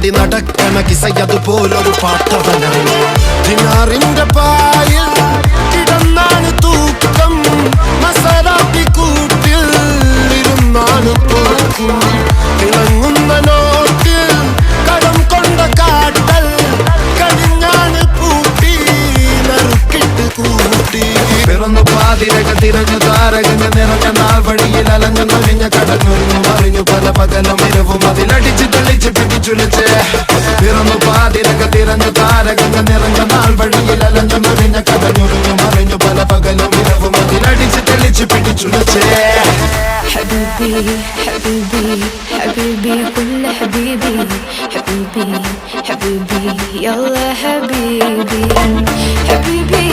പാടി നടക്കണ കിസയതുപോലൊരു പാട്ടവനാണ്. ദിനാറിന്റെ പായിൽ കിടന്നാണ് തൂക്കം, മസറാത്തി കൂട്ടിൽ ഇരുന്നാണ് പോക്കും. തിളങ്ങുന്ന നോട്ടിൽ കടം കൊണ്ട കാട്ടൽ കഴിഞ്ഞാണ് പൂട്ടി നറുക്കിട്ട് കൂട്ടി. പിറന്നു പാതിരക തിരഞ്ഞു താരകങ്ങ നിറഞ്ഞ നാൾ വഴിയിൽ അലഞ്ഞു നൊഴിഞ്ഞ കടഞ്ഞൊരിഞ്ഞു മറിഞ്ഞു പല പകലും ഇരവും അതിലടിച്ച് തെളിച്ച് പിടിച്ചുലച്ചേ. പിറന്നു പാതിരക തിരഞ്ഞു താരകങ്ങ നിറഞ്ഞ നാൾ വഴിയിൽ അലഞ്ഞു നൊഴിഞ്ഞ കടഞ്ഞൊരിഞ്ഞു മറിഞ്ഞു പല പകലും ഇരവും അതിലടിച്ച് തെളിച്ച് പിടിച്ചുലച്ചേ. حبيبي حبيبي حبيبي كل حبيبي حبيبي حبيبي يلا حبيبي حبيبي